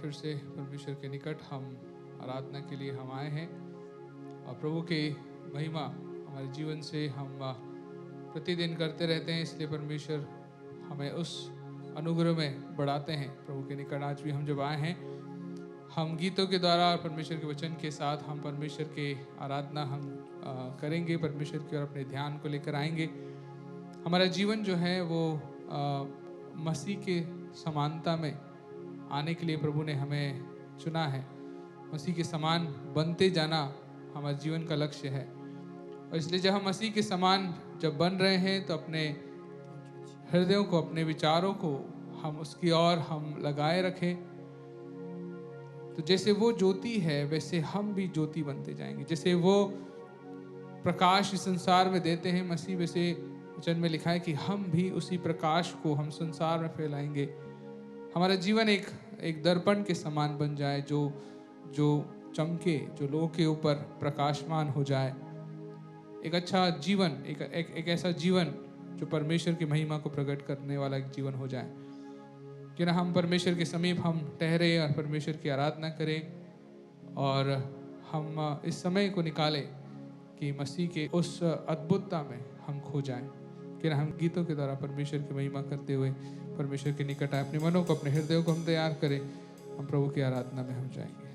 फिर से परमेश्वर के निकट हम आराधना के लिए हम आए हैं और प्रभु की महिमा हमारे जीवन से हम प्रतिदिन करते रहते हैं, इसलिए परमेश्वर हमें उस अनुग्रह में बढ़ाते हैं। प्रभु के निकट आज भी हम जब आए हैं, हम गीतों के द्वारा और परमेश्वर के वचन के साथ हम परमेश्वर के आराधना हम करेंगे, परमेश्वर की ओर अपने ध्यान को लेकर आएंगे। हमारा जीवन जो है वो मसीह के समानता में आने के लिए प्रभु ने हमें चुना है। मसीह के समान बनते जाना हमारे जीवन का लक्ष्य है, और इसलिए जब हम मसीह के समान जब बन रहे हैं तो अपने हृदयों को, अपने विचारों को हम उसकी ओर हम लगाए रखें। तो जैसे वो ज्योति है वैसे हम भी ज्योति बनते जाएंगे। जैसे वो प्रकाश इस संसार में देते हैं मसीह, वैसे वचन में लिखा है कि हम भी उसी प्रकाश को हम संसार में फैलाएंगे। हमारा जीवन एक दर्पण के समान बन जाए, जो चमके, जो लोगों के ऊपर प्रकाशमान हो जाए। एक अच्छा जीवन, एक ऐसा जीवन जो परमेश्वर की महिमा को प्रकट करने वाला एक जीवन हो जाए। कि ना हम परमेश्वर के समीप हम ठहरे और परमेश्वर की आराधना करें, और हम इस समय को निकालें कि मसीह के उस अद्भुतता में हम खो जाएं। कि ना हम गीतों के द्वारा परमेश्वर की महिमा करते हुए परमेश्वर के निकट आए, अपने मनों को, अपने हृदयों को हम तैयार करें, हम प्रभु की आराधना में हम जाएंगे।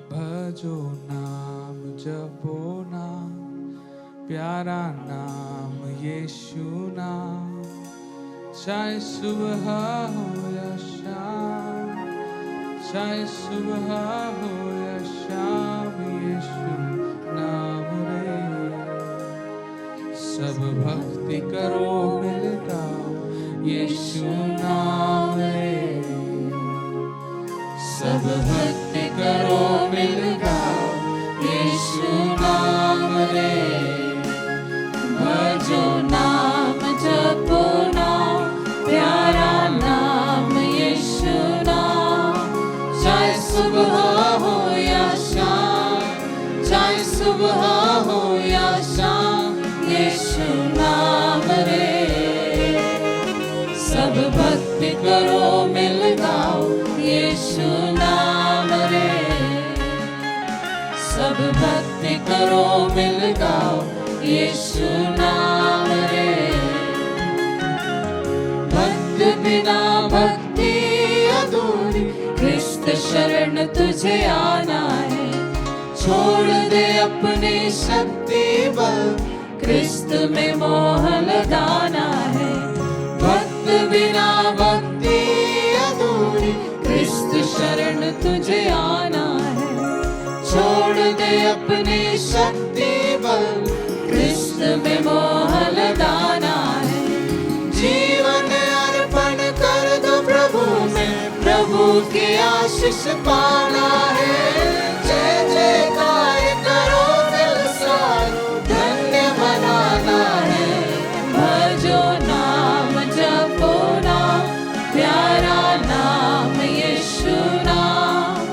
भजो नाम, जपो नाम, प्यारा नाम यीशु नाम, चाहे सुबह हो या शाम, चाहे सुबह हो या शाम, यीशु नाम रे। सब भक्ति करो मिल गाओ, यीशु नाम रे। सब भक्ति करो मिल गाओ, यीशु नाम रे। भजो नाम, जपो नाम, प्यारा नाम यीशु नाम, चाहे सुबह हो या शाम, चाहे सुबह हो या शाम, यीशु नाम रे। सब भक्ति करो मिल गाओ, यीशु नाम रे। सब भक्ति करो मिल गाओ, यीशु नाम रे। भक्त बिना भक्ति अधूरी, क्रिस्त शरण तुझे आना है। छोड़ दे अपनी शक्ति बल, क्रिस्त में मोह लगाना है। भक्त बिना भक्ति अधूरी, क्रिस्त शरण तुझे आना है। छोड़ दे अपनी शक्ति बल, क्रिस्त में मोह लगाना है। जीवन अर्पण कर दो प्रभु में, प्रभु की आशीष पाना है। जय जयकार करो दिल सारो, धन्य बनाना है। भजो नाम, जपो नाम, प्यारा नाम यीशु नाम,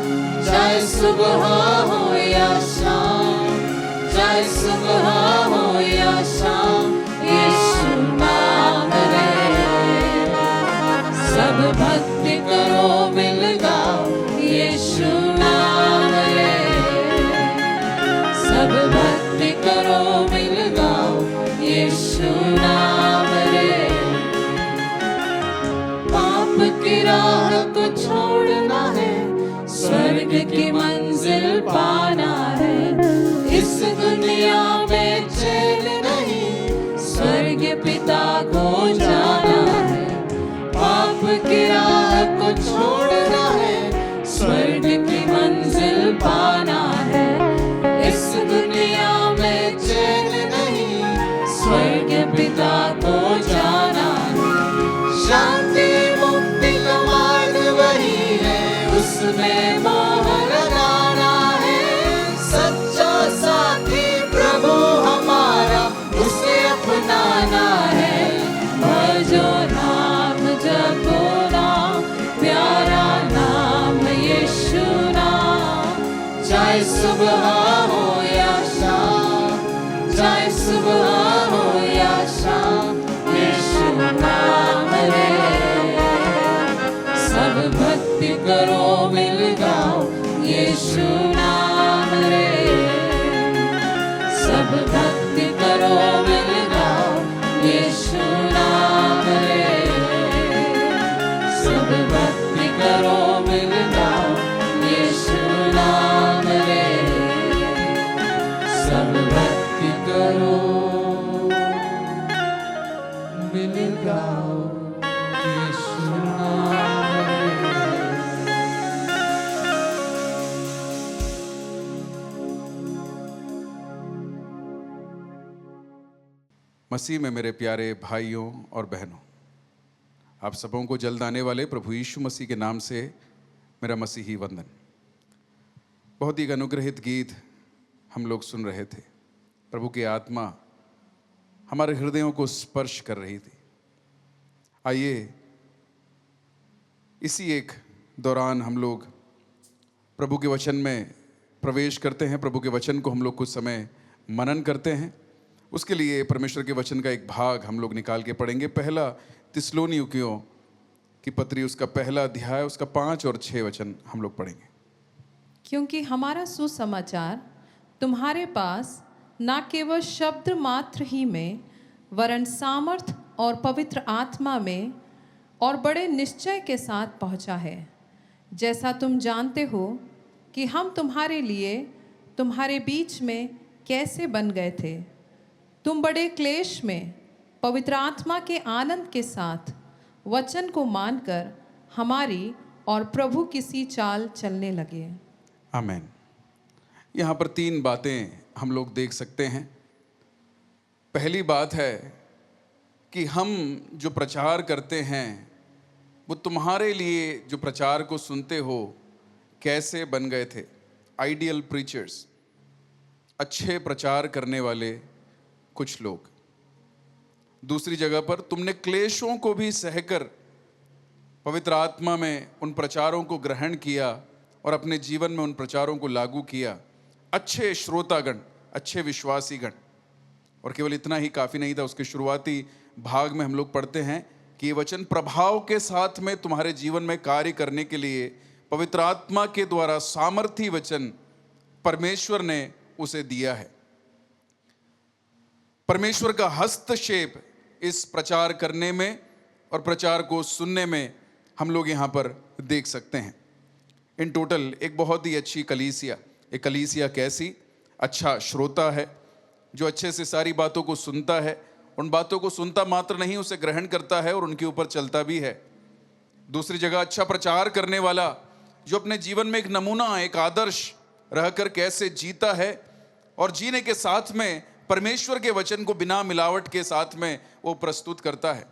चाहे सुबह हो या शाम, चाहे सुबह हो या शाम, यीशु नाम रे। सब भक्ति करो मिल गाओ, यीशु नाम रे। सब भक्ति करो मिल गाओ, यीशु नाम रे। पाप की राह को छोड़ना है, स्वर्ग की मंजिल पाना है। इस दुनिया में चैन नहीं, स्वर्ग पिता को जाना है। पाप की राह को छोड़ना है, स्वर्ग की मंजिल पाना है। इस दुनिया में चैन नहीं, स्वर्ग पिता को जाना है। शांति मुक्ति का मार्ग वही है, उसमें मोह लगाना है। सच्चा साथी प्रभु हमारा, उसे अपनाना है। भजो नाम, जपो नाम, प्यारा नाम यीशु नाम, चाहे सुबह हो या शाम, चाहे सुबह हो या शाम, भक्ति करो मिल गाओ यीशु नाम रे, सब भक्ति करो मिल गाओ यीशु नाम रे, सब भक्ति करो मिल गाओ यीशु नाम रे, सब भक्ति करो मिल गाओ यीशु नाम रे। मसीह में मेरे प्यारे भाइयों और बहनों, आप सबों को जल्द आने वाले प्रभु यीशु मसीह के नाम से मेरा मसीही वंदन। बहुत ही अनुग्रहित गीत हम लोग सुन रहे थे। प्रभु की आत्मा हमारे हृदयों को स्पर्श कर रही थी। आइए इसी एक दौरान हम लोग प्रभु के वचन में प्रवेश करते हैं। प्रभु के वचन को हम लोग कुछ समय मनन करते हैं। उसके लिए परमेश्वर के वचन का एक भाग हम लोग निकाल के पढ़ेंगे। पहला थिस्सलुनीकियों की पत्री, उसका पहला अध्याय, उसका 5 और 6 वचन हम लोग पढ़ेंगे। क्योंकि हमारा सुसमाचार तुम्हारे पास न केवल शब्द मात्र ही में, वरन सामर्थ और पवित्र आत्मा में और बड़े निश्चय के साथ पहुंचा है, जैसा तुम जानते हो कि हम तुम्हारे लिए तुम्हारे बीच में कैसे बन गए थे। तुम बड़े क्लेश में पवित्र आत्मा के आनंद के साथ वचन को मानकर हमारी और प्रभु की सी चाल चलने लगे। आमीन। यहाँ पर 3 बातें हम लोग देख सकते हैं। पहली बात है कि हम जो प्रचार करते हैं वो तुम्हारे लिए जो प्रचार को सुनते हो कैसे बन गए थे। आइडियल प्रीचर्स, अच्छे प्रचार करने वाले कुछ लोग। दूसरी जगह पर तुमने क्लेशों को भी सहकर पवित्र आत्मा में उन प्रचारों को ग्रहण किया और अपने जीवन में उन प्रचारों को लागू किया। अच्छे श्रोतागण, अच्छे विश्वासीगण। और केवल इतना ही काफ़ी नहीं था। उसके शुरुआती भाग में हम लोग पढ़ते हैं कि ये वचन प्रभाव के साथ में तुम्हारे जीवन में कार्य करने के लिए पवित्र आत्मा के द्वारा सामर्थी वचन परमेश्वर ने उसे दिया है। परमेश्वर का हस्तक्षेप इस प्रचार करने में और प्रचार को सुनने में हम लोग यहाँ पर देख सकते हैं। इन टोटल एक बहुत ही अच्छी कलीसिया। एक कलीसिया कैसी? अच्छा श्रोता है, जो अच्छे से सारी बातों को सुनता है। उन बातों को सुनता मात्र नहीं, उसे ग्रहण करता है और उनके ऊपर चलता भी है। दूसरी जगह अच्छा प्रचार करने वाला, जो अपने जीवन में एक नमूना, एक आदर्श रहकर कैसे जीता है और जीने के साथ में परमेश्वर के वचन को बिना मिलावट के साथ में वो प्रस्तुत करता है।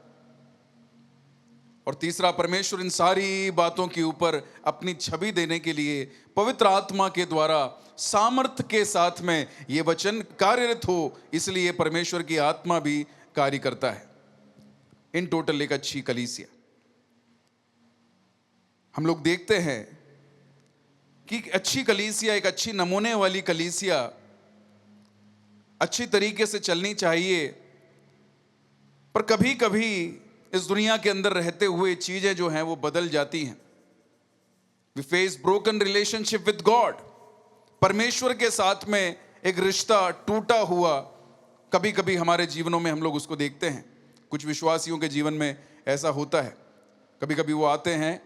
और तीसरा, परमेश्वर इन सारी बातों के ऊपर अपनी छवि देने के लिए पवित्र आत्मा के द्वारा सामर्थ्य के साथ में ये वचन कार्यरत हो, इसलिए परमेश्वर की आत्मा भी कार्य करता है। इन टोटल एक अच्छी कलीसिया। हम लोग देखते हैं कि एक अच्छी कलीसिया, एक अच्छी नमूने वाली कलीसिया अच्छी तरीके से चलनी चाहिए। पर कभी कभी इस दुनिया के अंदर रहते हुए चीजें जो हैं वो बदल जाती हैं। We face broken relationship with God. परमेश्वर के साथ में एक रिश्ता टूटा हुआ कभी कभी हमारे जीवनों में हम लोग उसको देखते हैं। कुछ विश्वासियों के जीवन में ऐसा होता है। कभी कभी वो आते हैं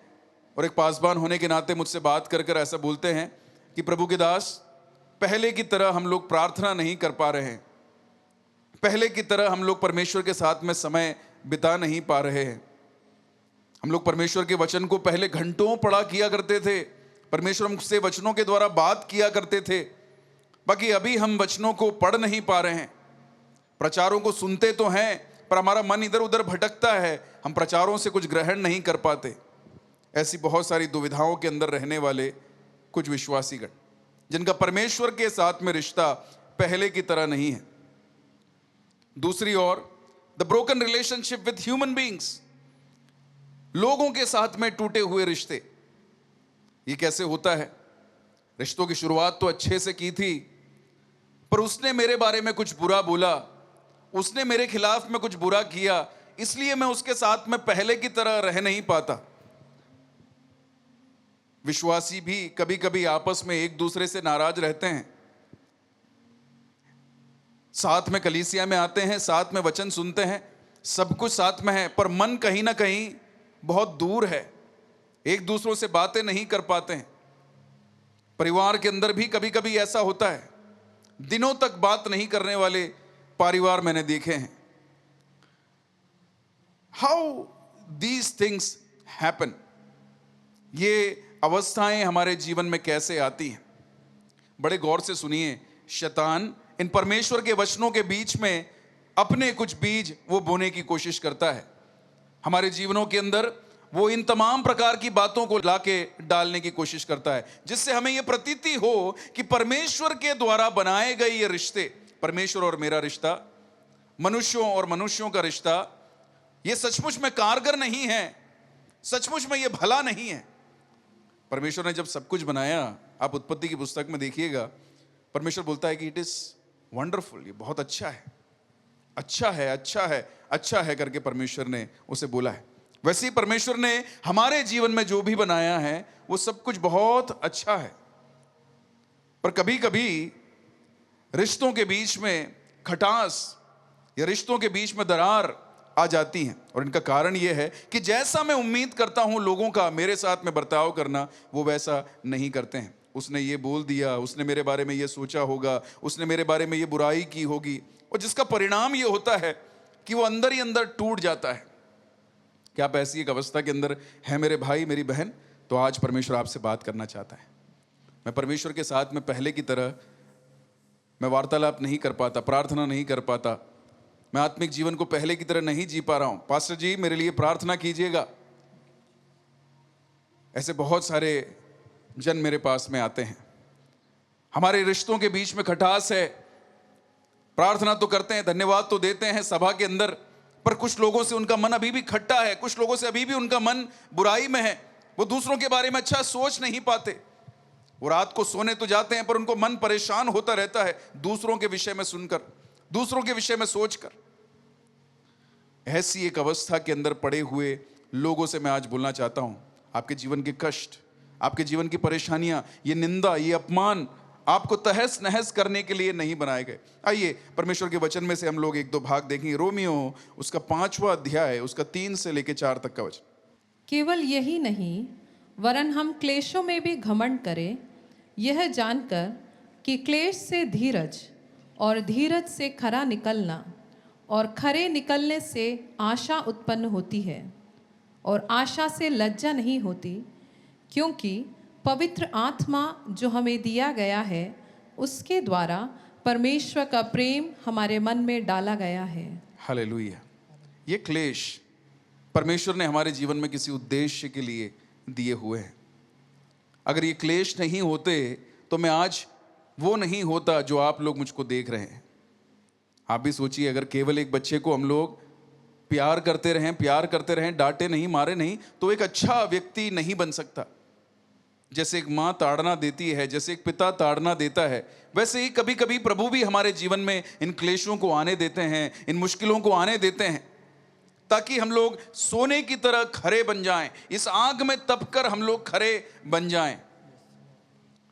और एक पासबान होने के नाते मुझसे बात कर कर ऐसा बोलते हैं कि प्रभु के दास, पहले की तरह हम लोग प्रार्थना नहीं कर पा रहे हैं, पहले की तरह हम लोग परमेश्वर के साथ में समय बिता नहीं पा रहे हैं। हम लोग परमेश्वर के वचन को पहले घंटों पढ़ा किया करते थे, परमेश्वर हमसे वचनों के द्वारा बात किया करते थे, बाकी अभी हम वचनों को पढ़ नहीं पा रहे हैं। प्रचारों को सुनते तो हैं पर हमारा मन इधर उधर भटकता है, हम प्रचारों से कुछ ग्रहण नहीं कर पाते। ऐसी बहुत सारी दुविधाओं के अंदर रहने वाले कुछ विश्वासीगण, जिनका परमेश्वर के साथ में रिश्ता पहले की तरह नहीं है। दूसरी ओर the broken relationship with human beings, लोगों के साथ में टूटे हुए रिश्ते। ये कैसे होता है? रिश्तों की शुरुआत तो अच्छे से की थी, पर उसने मेरे बारे में कुछ बुरा बोला, उसने मेरे खिलाफ में कुछ बुरा किया, इसलिए मैं उसके साथ में पहले की तरह रह नहीं पाता। विश्वासी भी कभी कभी आपस में एक दूसरे से नाराज रहते हैं। साथ में कलीसिया में आते हैं, साथ में वचन सुनते हैं, सब कुछ साथ में है, पर मन कहीं ना कहीं बहुत दूर है, एक दूसरों से बातें नहीं कर पाते हैं। परिवार के अंदर भी कभी कभी ऐसा होता है, दिनों तक बात नहीं करने वाले परिवार मैंने देखे हैं। हाउ दीज थिंग्स हैपन, ये अवस्थाएं हमारे जीवन में कैसे आती हैं? बड़े गौर से सुनिए। शैतान इन परमेश्वर के वचनों के बीच में अपने कुछ बीज वो बोने की कोशिश करता है। हमारे जीवनों के अंदर वो इन तमाम प्रकार की बातों को लाके डालने की कोशिश करता है, जिससे हमें यह प्रतीति हो कि परमेश्वर के द्वारा बनाए गए ये रिश्ते, परमेश्वर और मेरा रिश्ता, मनुष्यों और मनुष्यों का रिश्ता, ये सचमुच में कारगर नहीं है, सचमुच में ये भला नहीं है। परमेश्वर ने जब सब कुछ बनाया, आप उत्पत्ति की पुस्तक में देखिएगा, परमेश्वर बोलता है कि इट इज वंडरफुल, ये बहुत अच्छा है, अच्छा है, अच्छा है, अच्छा है करके परमेश्वर ने उसे बोला है। वैसे ही परमेश्वर ने हमारे जीवन में जो भी बनाया है वो सब कुछ बहुत अच्छा है। पर कभी कभी रिश्तों के बीच में खटास या रिश्तों के बीच में दरार आ जाती हैं, और इनका कारण यह है कि जैसा मैं उम्मीद करता हूं लोगों का मेरे साथ में बर्ताव करना, वो वैसा नहीं करते हैं। उसने ये बोल दिया, उसने मेरे बारे में ये सोचा होगा, उसने मेरे बारे में ये बुराई की होगी, और जिसका परिणाम ये होता है कि वो अंदर ही अंदर टूट जाता है। क्या आप ऐसी एक अवस्था के अंदर है मेरे भाई, मेरी बहन? तो आज परमेश्वर आपसे बात करना चाहता है। मैं परमेश्वर के साथ में पहले की तरह मैं वार्तालाप नहीं कर पाता, प्रार्थना नहीं कर पाता, मैं आत्मिक जीवन को पहले की तरह नहीं जी पा रहा हूं। पास्टर जी मेरे लिए प्रार्थना कीजिएगा। ऐसे बहुत सारे जन मेरे पास में आते हैं। हमारे रिश्तों के बीच में खटास है, प्रार्थना तो करते हैं, धन्यवाद तो देते हैं सभा के अंदर, पर कुछ लोगों से उनका मन अभी भी खट्टा है, कुछ लोगों से अभी भी उनका मन बुराई में है, वो दूसरों के बारे में अच्छा सोच नहीं पाते। वो रात को सोने तो जाते हैं पर उनको मन परेशान होता रहता है दूसरों के विषय में सुनकर, दूसरों के विषय में सोचकर। ऐसी एक अवस्था के अंदर पड़े हुए लोगों से मैं आज बोलना चाहता हूं, आपके जीवन के कष्ट, आपके जीवन की परेशानियां, ये निंदा, ये अपमान आपको तहस नहस करने के लिए नहीं बनाए गए। आइए परमेश्वर के वचन में से हम लोग एक दो भाग देखेंगे। रोमियो उसका 5वां अध्याय, उसका 3 से लेकर 4 तक का वचन। केवल यही नहीं, वरन हम क्लेशों में भी घमंड करें, यह जानकर कि क्लेश से धीरज, और धीरज से खरा निकलना, और खरे निकलने से आशा उत्पन्न होती है, और आशा से लज्जा नहीं होती, क्योंकि पवित्र आत्मा जो हमें दिया गया है उसके द्वारा परमेश्वर का प्रेम हमारे मन में डाला गया है। हालेलुया। ये क्लेश परमेश्वर ने हमारे जीवन में किसी उद्देश्य के लिए दिए हुए हैं। अगर ये क्लेश नहीं होते तो मैं आज वो नहीं होता जो आप लोग मुझको देख रहे हैं। आप भी सोचिए, अगर केवल एक बच्चे को हम लोग प्यार करते रहें, डांटे नहीं, मारे नहीं, तो एक अच्छा व्यक्ति नहीं बन सकता। जैसे एक माँ ताड़ना देती है, जैसे एक पिता ताड़ना देता है, वैसे ही कभी कभी प्रभु भी हमारे जीवन में इन क्लेशों को आने देते हैं, इन मुश्किलों को आने देते हैं, ताकि हम लोग सोने की तरह खरे बन जाएं, इस आग में तपकर हम लोग खरे बन जाएं।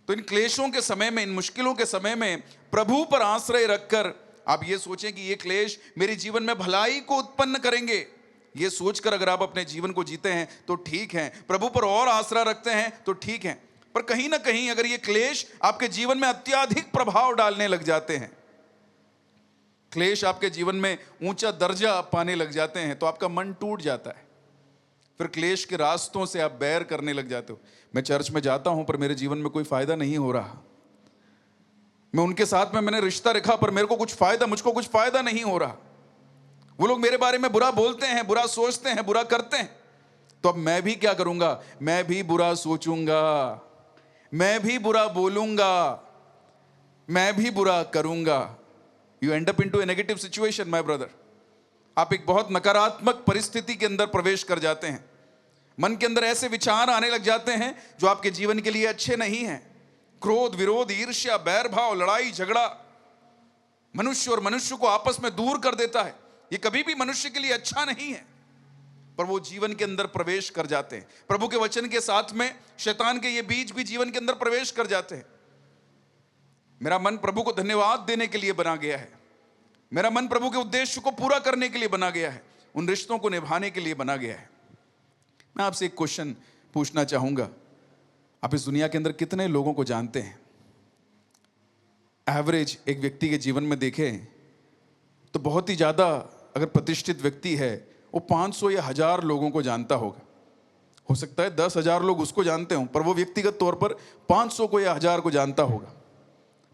तो इन क्लेशों के समय में, इन मुश्किलों के समय में प्रभु पर आश्रय रखकर आप ये सोचें कि ये क्लेश मेरे जीवन में भलाई को उत्पन्न करेंगे, ये सोचकर अगर आप अपने जीवन को जीते हैं तो ठीक है, प्रभु पर और आसरा रखते हैं तो ठीक है। पर कहीं ना कहीं अगर ये क्लेश आपके जीवन में अत्यधिक प्रभाव डालने लग जाते हैं, क्लेश आपके जीवन में ऊंचा दर्जा पाने लग जाते हैं, तो आपका मन टूट जाता है। फिर क्लेश के रास्तों से आप बैर करने लग जाते हो। मैं चर्च में जाता हूं पर मेरे जीवन में कोई फायदा नहीं हो रहा, मैं उनके साथ में मैंने रिश्ता रखा पर मुझको कुछ फायदा नहीं हो रहा, वो लोग मेरे बारे में बुरा बोलते हैं, बुरा सोचते हैं, बुरा करते हैं, तो अब मैं भी क्या करूंगा? मैं भी बुरा सोचूंगा, मैं भी बुरा बोलूंगा, मैं भी बुरा करूंगा। You and up into A negative situation my brother. आप एक बहुत नकारात्मक परिस्थिति के अंदर प्रवेश कर जाते हैं। मन के अंदर ऐसे विचार आने लग जाते हैं जो आपके जीवन के लिए अच्छे नहीं हैं। क्रोध, विरोध, ईर्ष्या, बैर भाव, लड़ाई झगड़ा मनुष्य और मनुष्य को आपस में दूर कर देता है। ये कभी भी मनुष्य के लिए अच्छा नहीं है। पर वो जीवन के अंदर प्रवेश कर जाते हैं। प्रभु के वचन के साथ में शैतान के ये बीज भी जीवन के अंदर प्रवेश कर जाते हैं। मेरा मन प्रभु को धन्यवाद देने के लिए बना गया है, मेरा मन प्रभु के उद्देश्य को पूरा करने के लिए बना गया है, उन रिश्तों को निभाने के लिए बना गया है। मैं आपसे एक क्वेश्चन पूछना चाहूंगा, आप इस दुनिया के अंदर कितने लोगों को जानते हैं? एवरेज एक व्यक्ति के जीवन में देखें तो बहुत ही ज्यादा अगर प्रतिष्ठित व्यक्ति है वो 500 या 1000 लोगों को जानता होगा। हो सकता है 10,000 लोग उसको जानते हों, पर वो व्यक्तिगत तौर पर 500 को या 1000 को जानता होगा।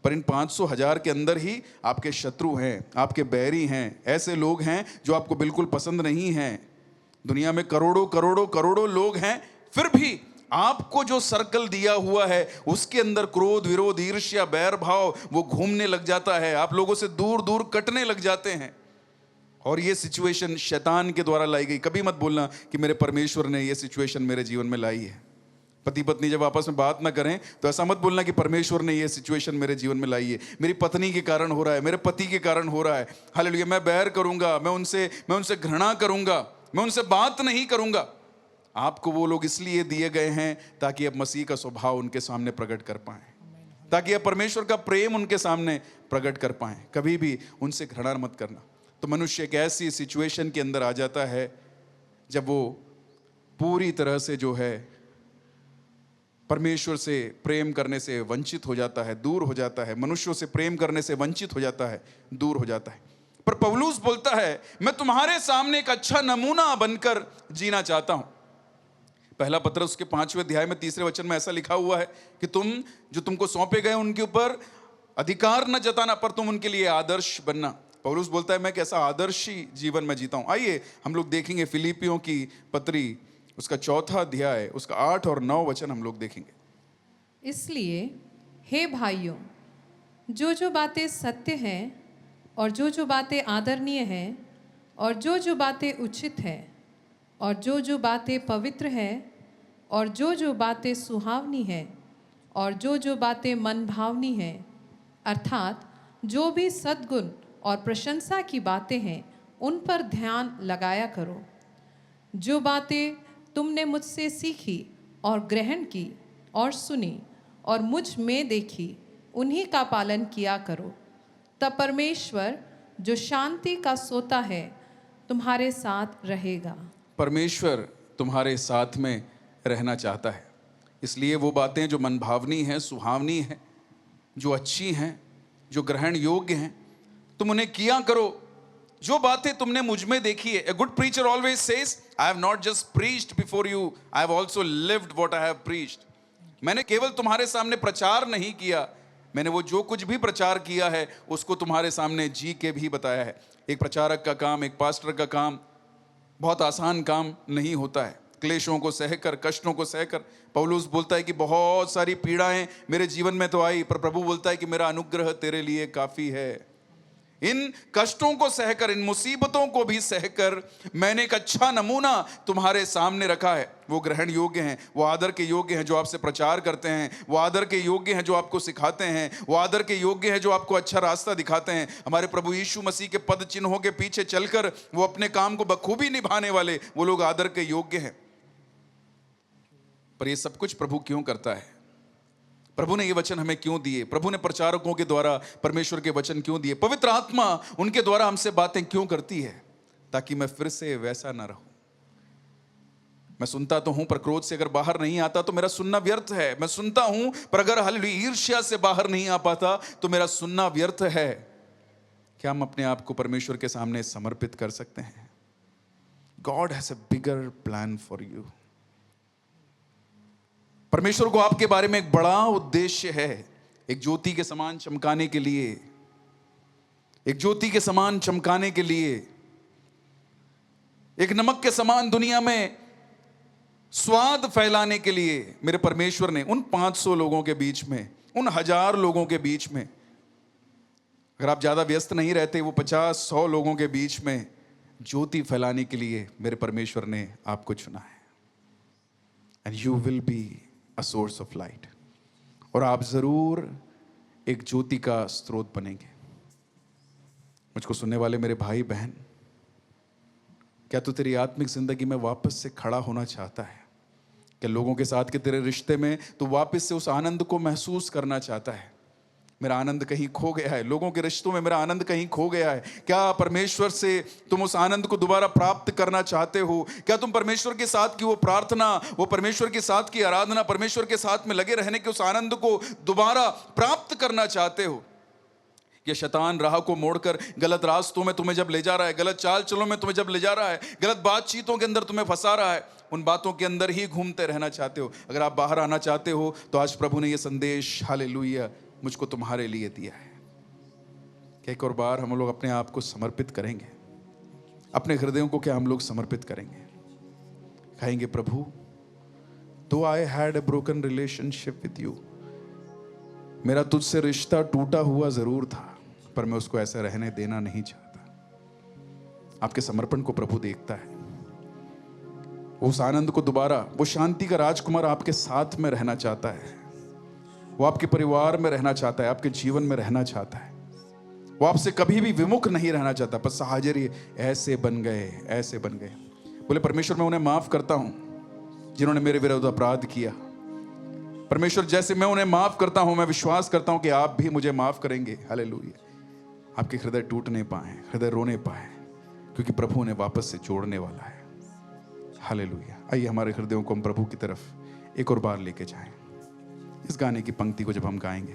पर इन 500,000 के अंदर ही आपके शत्रु हैं, आपके बैरी हैं, ऐसे लोग हैं जो आपको बिल्कुल पसंद नहीं हैं। दुनिया में करोड़ों करोड़ों करोड़ों लोग हैं, फिर भी आपको जो सर्कल दिया हुआ है उसके अंदर क्रोध, विरोध, ईर्ष्या, बैर भाव वो घूमने लग जाता है, आप लोगों से दूर दूर कटने लग जाते हैं। और ये सिचुएशन शैतान के द्वारा लाई गई। कभी मत बोलना कि मेरे परमेश्वर ने ये सिचुएशन मेरे जीवन में लाई है। पति पत्नी जब आपस में बात ना करें तो ऐसा मत बोलना कि परमेश्वर ने ये सिचुएशन मेरे जीवन में लाई है, मेरी पत्नी के कारण हो रहा है, मेरे पति के कारण हो रहा है। हालेलुया, मैं बैर करूंगा, मैं उनसे घृणा करूंगा, मैं उनसे बात नहीं करूंगा। आपको वो लोग इसलिए दिए गए हैं ताकि आप मसीह का स्वभाव उनके सामने प्रकट कर पाएं, ताकि आप परमेश्वर का प्रेम उनके सामने प्रकट कर पाएं। कभी भी उनसे घृणा मत करना। तो मनुष्य एक ऐसी सिचुएशन के अंदर आ जाता है जब वो पूरी तरह से जो है परमेश्वर से प्रेम करने से वंचित हो जाता है, दूर हो जाता है, मनुष्यों से प्रेम करने से वंचित हो जाता है, दूर हो जाता है। पर पौलुस बोलता है मैं तुम्हारे सामने एक अच्छा नमूना बनकर जीना चाहता हूं। पहला पत्रस उसके 5वें अध्याय में 3 वचन में ऐसा लिखा हुआ है कि तुम जो तुमको सौंपे गए उनके ऊपर अधिकार न जताना, पर तुम उनके लिए आदर्श बनना। पौलुस बोलता है मैं कैसा आदर्शी जीवन में जीता हूं। आइए हम लोग देखेंगे फिलिपियों की पत्री उसका 4था अध्याय उसका 8 और 9 वचन हम लोग देखेंगे। इसलिए हे भाइयों, जो बातें सत्य हैं और जो बातें आदरणीय हैं और जो बातें उचित हैं और जो बातें पवित्र हैं और जो बातें सुहावनी हैं और जो बातें मन भावनी हैं, अर्थात जो भी सद्गुण और प्रशंसा की बातें हैं उन पर ध्यान लगाया करो। जो बातें तुमने मुझसे सीखी और ग्रहण की और सुनी और मुझ में देखी उन्हीं का पालन किया करो। तब परमेश्वर जो शांति का सोता है तुम्हारे साथ रहेगा। परमेश्वर तुम्हारे साथ में रहना चाहता है, इसलिए वो बातें जो मनभावनी हैं, सुहावनी हैं, जो अच्छी हैं, जो ग्रहण योग्य हैं, तुम उन्हें किया करो। जो बातें तुमने मुझ में देखी है। A good preacher always says I have not just preached before you, I have also lived what I have preached. मैंने केवल तुम्हारे सामने प्रचार नहीं किया, मैंने वो जो कुछ भी प्रचार किया है उसको तुम्हारे सामने जी के भी बताया है। एक प्रचारक का काम, एक पास्टर का काम बहुत आसान काम नहीं होता है। क्लेशों को सहकर, कष्टों को सहकर, पौलुस बोलता है कि बहुत सारी पीड़ाएं मेरे जीवन में तो आई, पर प्रभु बोलता है कि मेरा अनुग्रह तेरे लिए काफी है। इन कष्टों को सहकर, इन मुसीबतों को भी सहकर मैंने एक अच्छा नमूना तुम्हारे सामने रखा है। वो ग्रहण योग्य हैं, वो आदर के योग्य हैं जो आपसे प्रचार करते हैं, वो आदर के योग्य हैं जो आपको सिखाते हैं, वो आदर के योग्य हैं जो आपको अच्छा रास्ता दिखाते हैं। हमारे प्रभु यीशु मसीह के पद चिन्हों के पीछे चलकर वो अपने काम को बखूबी निभाने वाले वो लोग आदर के योग्य हैं। पर ये सब कुछ प्रभु क्यों करता है? प्रभु ने ये वचन हमें क्यों दिए? प्रभु ने प्रचारकों के द्वारा परमेश्वर के वचन क्यों दिए? पवित्र आत्मा उनके द्वारा हमसे बातें क्यों करती है? ताकि मैं फिर से वैसा ना रहूं। मैं सुनता तो हूं पर क्रोध से अगर बाहर नहीं आता तो मेरा सुनना व्यर्थ है। मैं सुनता हूं पर अगर हालेलुया ईर्ष्या से बाहर नहीं आ पाता तो मेरा सुनना व्यर्थ है। क्या हम अपने आप को परमेश्वर के सामने समर्पित कर सकते हैं? God has a bigger plan for you. परमेश्वर को आपके बारे में एक बड़ा उद्देश्य है। एक ज्योति के समान चमकाने के लिए, एक ज्योति के समान चमकाने के लिए, एक नमक के समान दुनिया में स्वाद फैलाने के लिए मेरे परमेश्वर ने उन 500 लोगों के बीच में, उन 1000 लोगों के बीच में, अगर आप ज्यादा व्यस्त नहीं रहते, वो 50-100 लोगों के बीच में ज्योति फैलाने के लिए मेरे परमेश्वर ने आपको चुना है। And you will be a source of light, और आप जरूर एक ज्योति का स्रोत बनेंगे। मुझको सुनने वाले मेरे भाई बहन, क्या तू तेरी आत्मिक जिंदगी में वापस से खड़ा होना चाहता है? क्या लोगों के साथ के तेरे रिश्ते में तू वापस से उस आनंद को महसूस करना चाहता है? मेरा आनंद कहीं खो गया है, लोगों के रिश्तों में मेरा आनंद कहीं खो गया है। क्या परमेश्वर से तुम उस आनंद को दोबारा प्राप्त करना चाहते हो? क्या तुम परमेश्वर के साथ की वो प्रार्थना, वो परमेश्वर के साथ की आराधना, परमेश्वर के साथ में लगे रहने के उस आनंद को दोबारा प्राप्त करना चाहते हो? ये शैतान राह को मोड़कर गलत रास्तों में तुम्हें जब ले जा रहा है, गलत चाल चलों में तुम्हें जब ले जा रहा है, गलत बातचीतों के अंदर तुम्हें फंसा रहा है, उन बातों के अंदर ही घूमते रहना चाहते हो? अगर आप बाहर आना चाहते हो तो आज प्रभु ने ये संदेश हालेलुया मुझको तुम्हारे लिए दिया है कि एक और बार हम लोग अपने आप को समर्पित करेंगे, अपने हृदयों को क्या हम लोग समर्पित करेंगे? कहेंगे प्रभु, तो I had a broken relationship with you, मेरा तुझसे रिश्ता टूटा हुआ जरूर था, पर मैं उसको ऐसा रहने देना नहीं चाहता। आपके समर्पण को प्रभु देखता है, उस आनंद को दोबारा, वो शांति का राजकुमार आपके साथ में रहना चाहता है, वो आपके परिवार में रहना चाहता है, आपके जीवन में रहना चाहता है, वो आपसे कभी भी विमुख नहीं रहना चाहता। बस हाजिर ऐसे बन गए, ऐसे बन गए। बोले परमेश्वर, मैं उन्हें माफ करता हूं जिन्होंने मेरे विरुद्ध अपराध किया। परमेश्वर, जैसे मैं उन्हें माफ करता हूं, मैं विश्वास करता हूं कि आप भी मुझे माफ करेंगे। हालेलुया। आपके हृदय टूट नहीं पाए, हृदय रोने पाए, क्योंकि प्रभु उन्हें वापस से जोड़ने वाला है। हालेलुया। आइए हमारे हृदयों को हम प्रभु की तरफ एक और बार लेके जाएं। इस गाने की पंक्ति को जब हम गाएंगे,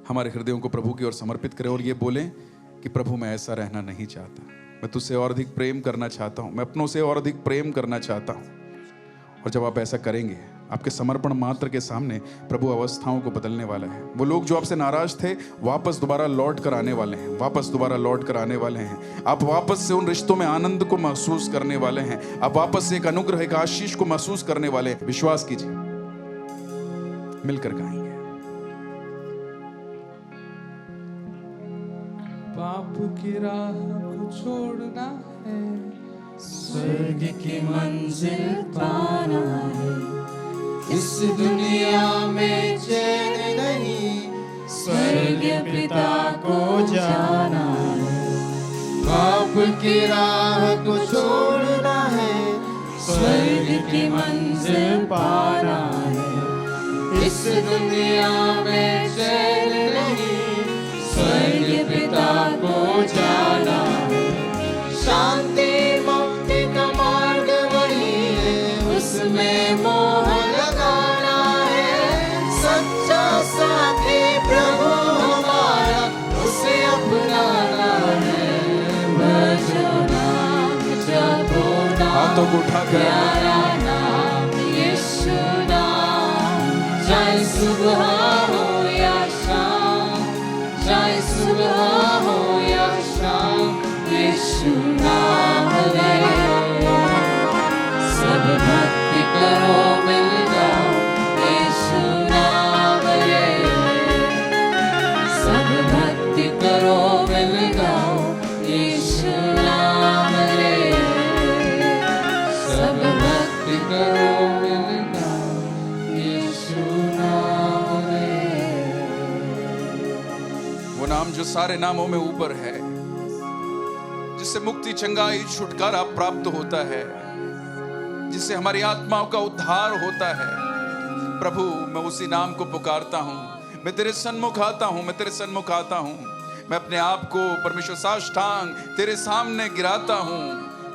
हमारे हृदयों को प्रभु की ओर समर्पित करें और ये बोलें कि प्रभु, मैं ऐसा रहना नहीं चाहता, मैं तुझसे और अधिक प्रेम करना चाहता हूं, मैं अपनों से और अधिक प्रेम करना चाहता हूं। और जब आप ऐसा करेंगे, आपके समर्पण मात्र के सामने प्रभु अवस्थाओं को बदलने वाला है। वो लोग जो आपसे नाराज थे वापस दोबारा लौट कर आने वाले हैं, वापस दोबारा लौट कर आने वाले हैं। आप वापस से उन रिश्तों में आनंद को महसूस करने वाले हैं, आप वापस से एक अनुग्रह, एक आशीष को महसूस करने वाले हैं। विश्वास कीजिए, मिलकर गाएंगे। पाप की राह को छोड़ना है, स्वर्ग की मंजिल पाना है, इस दुनिया में चैन नहीं, स्वर्ग पिता को जाना है। पाप की राह को छोड़ना है, स्वर्ग की मंजिल पाना है, इस दुनिया में चैन नहीं, स्वर्ग पिता को जाना है। शांति मुक्ति का मार्ग वही है, उसमें मोह लगाना है। सच्चा साथी प्रभु हमारा, उसे अपनाना है। भजो नाम, जपो नाम, हाथों को उठाकर प्यारा नाम यीशु नाम। चाहे सुबह हो या शाम, चाहे सुबह हो या शाम, यीशु नाम ले। सब भक्ति करो, मिल जाओ, यीशु नाम ले। सब भक्ति करो, मिल जाओ, यीशु नाम ले। सब भक्ति करो, मिल जाओ, यीशु नाम ले। वो नाम जो सारे नामों में ऊपर है, जिससे मुक्ति, चंगाई, छुटकारा प्राप्त होता है, जिससे हमारी आत्माओं का उद्धार होता है। प्रभु, मैं उसी नाम को पुकारता हूं, मैं तेरे सन्मुख आता हूं, मैं तेरे सन्मुख आता हूं। मैं अपने आप को परमेश्वर साष्टांग तेरे सामने गिराता हूं।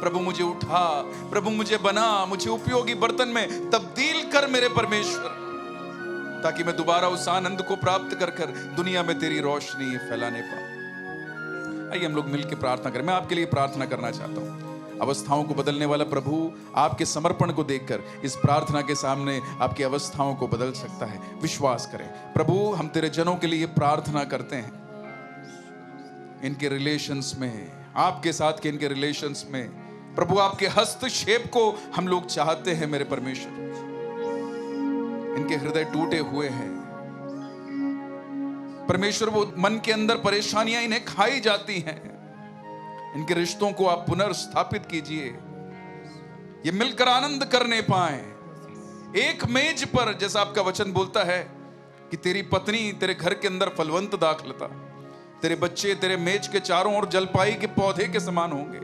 प्रभु मुझे उठा, प्रभु मुझे बना, मुझे उपयोगी बर्तन में तब्दील कर मेरे परमेश्वर, ताकि मैं दोबारा उस आनंद को प्राप्त कर कर दुनिया में तेरी रोशनी फैलाने पाऊं। आइए हम लोग मिलकर प्रार्थना करें। मैं आपके लिए प्रार्थना करना चाहता हूं। अवस्थाओं को बदलने वाला प्रभु आपके समर्पण को देखकर इस प्रार्थना के सामने आपकी अवस्थाओं को बदल सकता है। विश्वास करें। प्रभु, हम तेरे जनों के लिए प्रार्थना करते हैं, इनके रिलेशंस में, आपके साथ के इनके रिलेशंस में प्रभु आपके हस्तक्षेप को हम लोग चाहते हैं। मेरे परमेश्वर, इनके हृदय टूटे हुए हैं परमेश्वर, वो मन के अंदर परेशानियां इन्हें खाई जाती हैं। इनके रिश्तों को आप पुनर्स्थापित कीजिए, ये मिलकर आनंद करने पाए एक मेज पर। जैसा आपका वचन बोलता है कि तेरी पत्नी तेरे घर के अंदर फलवंत दाखलता, तेरे बच्चे तेरे मेज के चारों ओर जलपाई के पौधे के समान होंगे।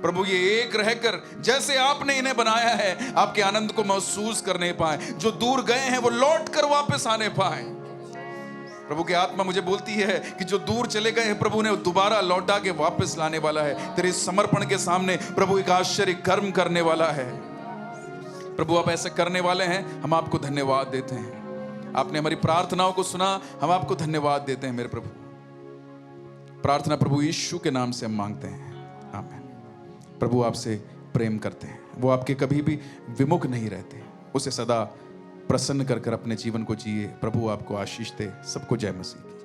प्रभु ये एक रहकर जैसे आपने इन्हें बनाया है, आपके आनंद को महसूस करने पाए। जो दूर गए हैं वो लौट कर वापस आने पाए। प्रभु की आत्मा मुझे बोलती है कि जो दूर चले गए हैं प्रभु ने दोबारा लौटा के वापस लाने वाला है। तेरे समर्पण के सामने प्रभु एक आश्चर्य कर्म करने वाला है। प्रभु आप ऐसे करने वाले हैं, हम आपको धन्यवाद देते हैं। आपने हमारी प्रार्थनाओं को सुना, हम आपको धन्यवाद देते हैं मेरे प्रभु। प्रार्थना प्रभु यीशु के नाम से हम मांगते हैं, आमीन। प्रभु आपसे प्रेम करते हैं, वो आपके कभी भी विमुख नहीं रहते, उसे सदा प्रसन्न कर कर अपने जीवन को जिए। प्रभु आपको आशीष दे। सबको जय मसीह की।